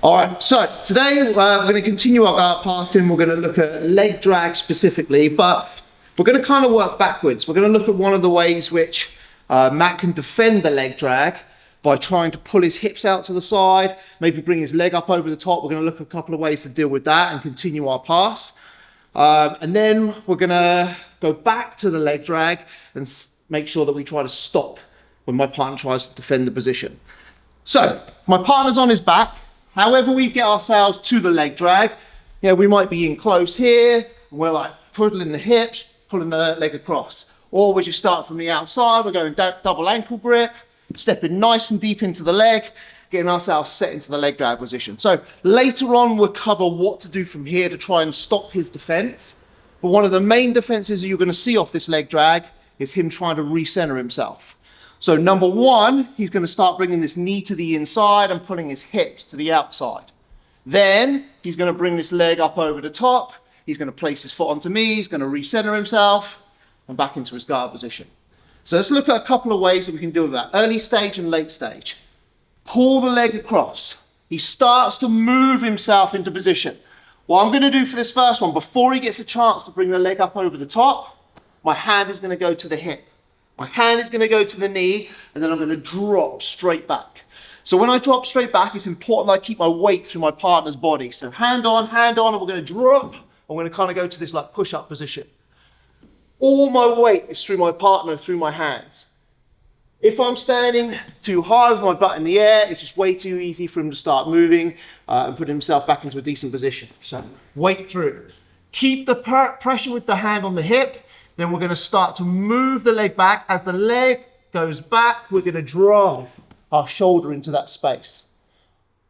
All right, so today we're going to continue our guard passing. We're going to look at leg drag specifically, but we're going to kind of work backwards. We're going to look at one of the ways which Matt can defend the leg drag by trying to pull his hips out to the side, maybe bring his leg up over the top. We're going to look at a couple of ways to deal with that and continue our pass. And then we're going to go back to the leg drag and make sure that we try to stop when my partner tries to defend the position. So my partner's on his back. However we get ourselves to the leg drag, we might be in close here, and we're like pulling the hips, pulling the leg across. Or we just start from the outside, we're going double ankle grip, stepping nice and deep into the leg, getting ourselves set into the leg drag position. So later on, we'll cover what to do from here to try and stop his defense. But one of the main defenses you're going to see off this leg drag is him trying to recenter himself. So number one, he's going to start bringing this knee to the inside and pulling his hips to the outside. Then he's going to bring this leg up over the top. He's going to place his foot onto me. He's going to recenter himself and back into his guard position. So let's look at a couple of ways that we can deal with that. Early stage and late stage. Pull the leg across. He starts to move himself into position. What I'm going to do for this first one, before he gets a chance to bring the leg up over the top, my hand is going to go to the hip. My hand is going to go to the knee, and then I'm going to drop straight back. So when I drop straight back, it's important that I keep my weight through my partner's body. So hand on, and we're going to drop. I'm going to kind of go to this like push-up position. All my weight is through my partner, through my hands. If I'm standing too high with my butt in the air, it's just way too easy for him to start moving and put himself back into a decent position. So weight through. Keep the pressure with the hand on the hip. Then we're going to start to move the leg back. As the leg goes back, we're going to drive our shoulder into that space.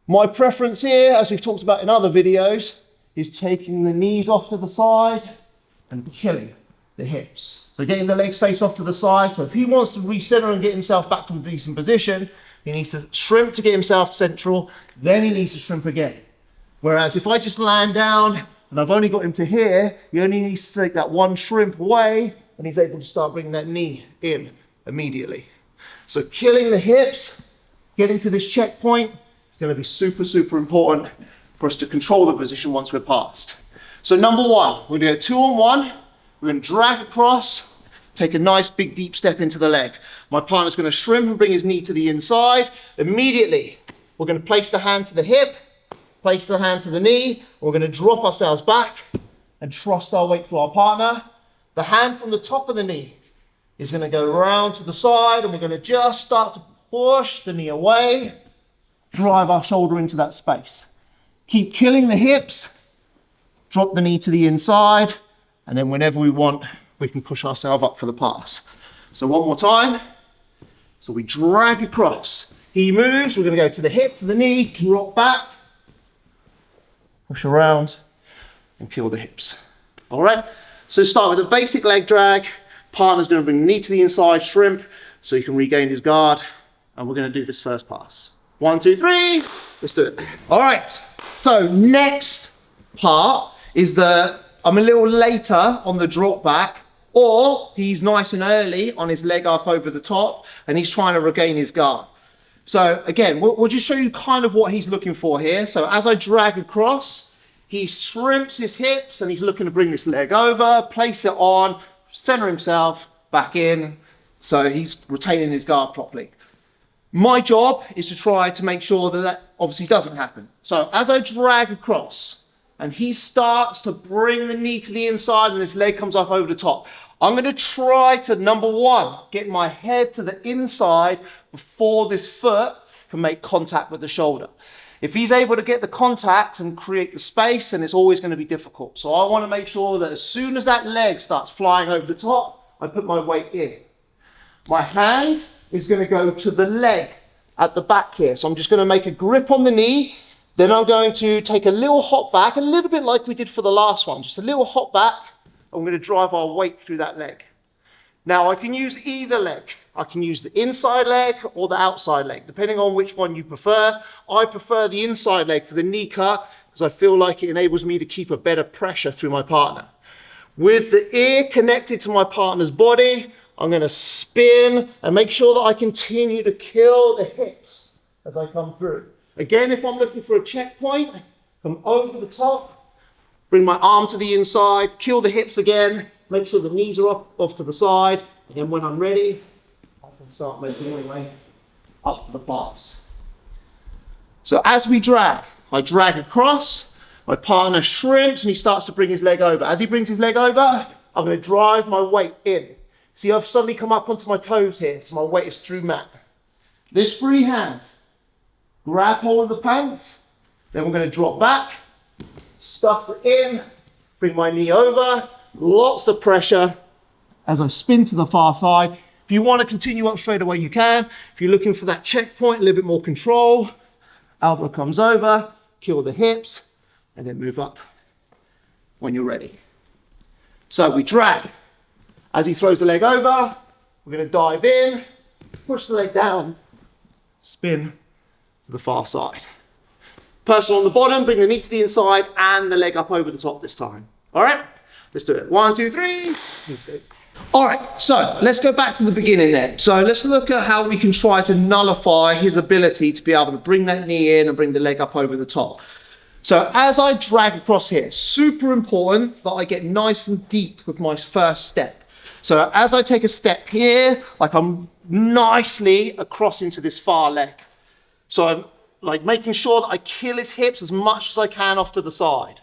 My preference here, as we've talked about in other videos, is taking the knees off to the side and killing the hips. So getting the legs face off to the side. So if he wants to recenter and get himself back to a decent position, he needs to shrimp to get himself central, then he needs to shrimp again. Whereas if I just land down, and I've only got him to here, he only needs to take that one shrimp away, and he's able to start bringing that knee in immediately. So killing the hips, getting to this checkpoint, is going to be super, super important for us to control the position once we're past. So number one, we're going to go 2-on-1. We're going to drag across, take a nice big deep step into the leg. My partner's going to shrimp and bring his knee to the inside. Immediately, we're going to place the hand to the hip, place the hand to the knee. We're going to drop ourselves back and trust our weight for our partner. The hand from the top of the knee is going to go around to the side, and we're going to just start to push the knee away, drive our shoulder into that space. Keep killing the hips, drop the knee to the inside, and then whenever we want, we can push ourselves up for the pass. So one more time. So we drag across. He moves, we're going to go to the hip, to the knee, drop back, push around and kill the hips. All right, so start with a basic leg drag. Partner's going to bring the knee to the inside, shrimp, so he can regain his guard. And we're going to do this first pass. 1, 2, 3, let's do it. All right, so next part is I'm a little later on the drop back, or he's nice and early on his leg up over the top, and he's trying to regain his guard. So again, we'll just show you kind of what he's looking for here. So as I drag across, he shrimps his hips and he's looking to bring this leg over, place it on, center himself back in. So he's retaining his guard properly. My job is to try to make sure that that obviously doesn't happen. So as I drag across and he starts to bring the knee to the inside and his leg comes up over the top, I'm going to try to, number one, get my head to the inside before this foot can make contact with the shoulder. If he's able to get the contact and create the space, then it's always going to be difficult. So I want to make sure that as soon as that leg starts flying over the top, I put my weight in. My hand is going to go to the leg at the back here. So I'm just going to make a grip on the knee. Then I'm going to take a little hop back, a little bit like we did for the last one, just a little hop back. I'm going to drive our weight through that leg. Now I can use either leg. I can use the inside leg or the outside leg, depending on which one you prefer. I prefer the inside leg for the knee cut because I feel like it enables me to keep a better pressure through my partner. With the ear connected to my partner's body, I'm going to spin and make sure that I continue to kill the hips as I come through. Again, if I'm looking for a checkpoint, come over the top, bring my arm to the inside, kill the hips again, make sure the knees are off to the side, and then when I'm ready, I can start making my way up to the pass. So as we drag, I drag across, my partner shrimps and he starts to bring his leg over. As he brings his leg over, I'm going to drive my weight in. See, I've suddenly come up onto my toes here, so my weight is through mat. This free hand, grab hold of the pants, then we're going to drop back, stuff it in, bring my knee over, lots of pressure as I spin to the far side. If you want to continue up straight away, you can. If you're looking for that checkpoint, a little bit more control, elbow comes over, kill the hips, and then move up when you're ready. So we drag. As he throws the leg over, we're going to dive in, push the leg down, spin to the far side. Person on the bottom, bring the knee to the inside and the leg up over the top this time. All right, let's do it. 1, 2, 3. Let's go. All right, so let's go back to the beginning then. So let's look at how we can try to nullify his ability to be able to bring that knee in and bring the leg up over the top. So as I drag across here, super important that I get nice and deep with my first step. So as I take a step here, like I'm nicely across into this far leg. So I'm like making sure that I kill his hips as much as I can off to the side.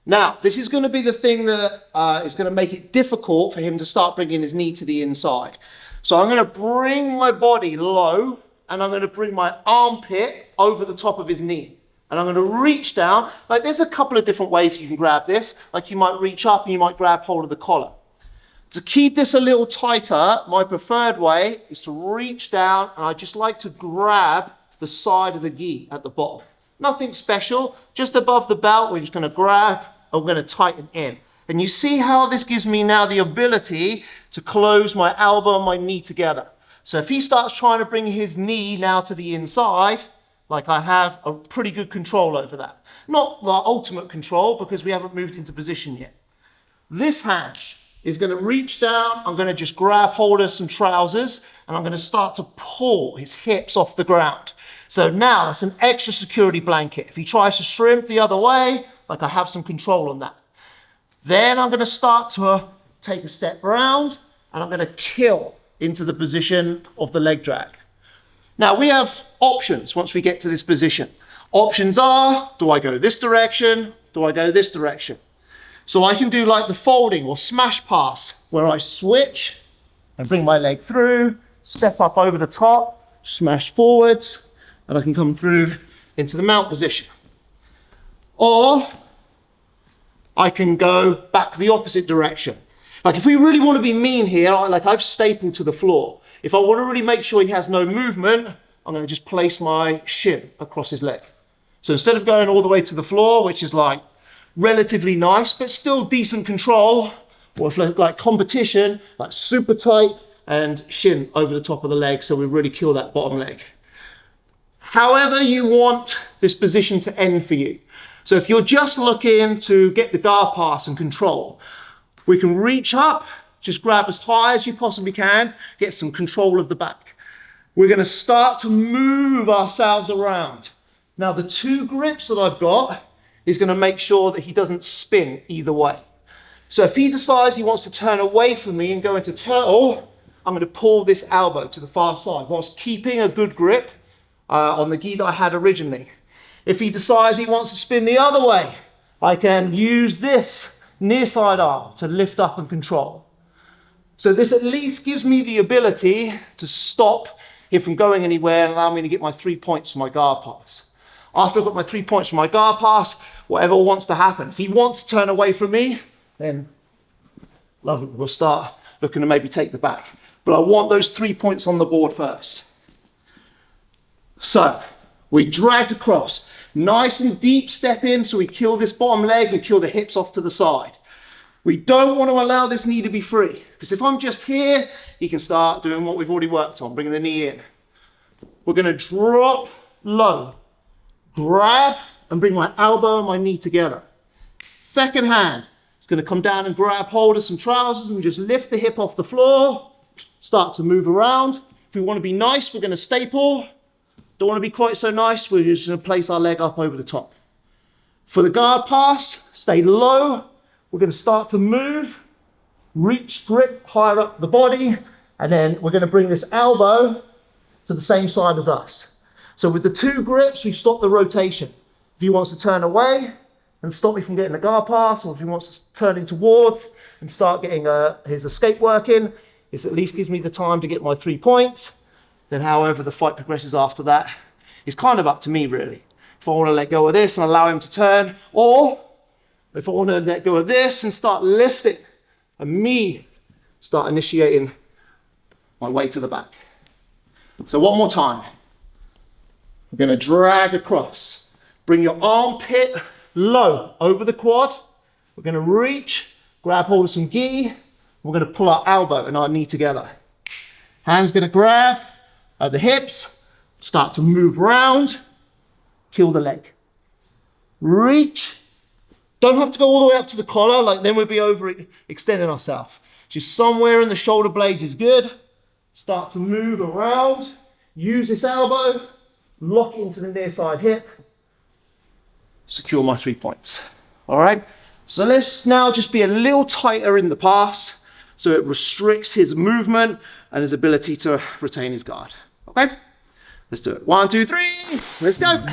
Now, this is going to be the thing that is going to make it difficult for him to start bringing his knee to the inside. So I'm going to bring my body low and I'm going to bring my armpit over the top of his knee. And I'm going to reach down. Like there's a couple of different ways you can grab this. Like you might reach up and you might grab hold of the collar. To keep this a little tighter, my preferred way is to reach down and I just like to grab the side of the gi at the bottom. Nothing special, just above the belt, we're just going to grab and we're going to tighten in. And you see how this gives me now the ability to close my elbow and my knee together. So if he starts trying to bring his knee now to the inside, like I have a pretty good control over that. Not the ultimate control because we haven't moved into position yet. This hand is going to reach down, I'm going to just grab hold of some trousers and I'm going to start to pull his hips off the ground. So now that's an extra security blanket. If he tries to shrimp the other way, like I have some control on that. Then I'm going to start to take a step around and I'm going to kill into the position of the leg drag. Now we have options once we get to this position. Options are, do I go this direction? Do I go this direction? So I can do like the folding or smash pass where I switch and bring my leg through, step up over the top, smash forwards, and I can come through into the mount position. Or I can go back the opposite direction. Like if we really want to be mean here, like I've stapled to the floor. If I want to really make sure he has no movement, I'm going to just place my shin across his leg. So instead of going all the way to the floor, which is like relatively nice, but still decent control, or if like competition, like super tight and shin over the top of the leg, so we really kill that bottom leg. However you want this position to end for you. So if you're just looking to get the guard pass and control, we can reach up, just grab as high as you possibly can, get some control of the back. We're going to start to move ourselves around. Now the two grips that I've got is going to make sure that he doesn't spin either way. So if he decides he wants to turn away from me and go into turtle, I'm going to pull this elbow to the far side whilst keeping a good grip on the gi that I had originally. If he decides he wants to spin the other way, I can use this near side arm to lift up and control. So this at least gives me the ability to stop him from going anywhere and allow me to get my 3 points for my guard pass. After I've got my 3 points for my guard pass, whatever wants to happen. If he wants to turn away from me, then lovely, we'll start looking to maybe take the back. But I want those 3 points on the board first. So we dragged across, nice and deep step in, so we kill this bottom leg and kill the hips off to the side. We don't want to allow this knee to be free, because if I'm just here, he can start doing what we've already worked on, bringing the knee in. We're going to drop low, grab, and bring my elbow and my knee together. Second hand is going to come down and grab hold of some trousers and just lift the hip off the floor, start to move around. If we want to be nice, we're going to staple, Don't want to be quite so nice. We're just going to place our leg up over the top. For the guard pass, stay low. We're going to start to move, reach, grip higher up the body, and then we're going to bring this elbow to the same side as us. So with the 2 grips, we stop the rotation. If he wants to turn away and stop me from getting the guard pass, or if he wants to turn in towards and start getting his escape working, this at least gives me the time to get my 3 points. Then however the fight progresses after that is kind of up to me really. If I want to let go of this and allow him to turn, or if I want to let go of this and start lifting and me start initiating my way to the back. So one more time. We're going to drag across. Bring your armpit low over the quad. We're going to reach, grab hold of some gi. We're going to pull our elbow and our knee together. Hands going to grab at the hips, start to move around, kill the leg. Reach. Don't have to go all the way up to the collar, like then we'll be overextending ourselves. Just somewhere in the shoulder blades is good. Start to move around. Use this elbow, lock into the near side hip. Secure my 3 points. All right, so let's now just be a little tighter in the pass so it restricts his movement and his ability to retain his guard. Okay, let's do it. 1, 2, 3, let's go.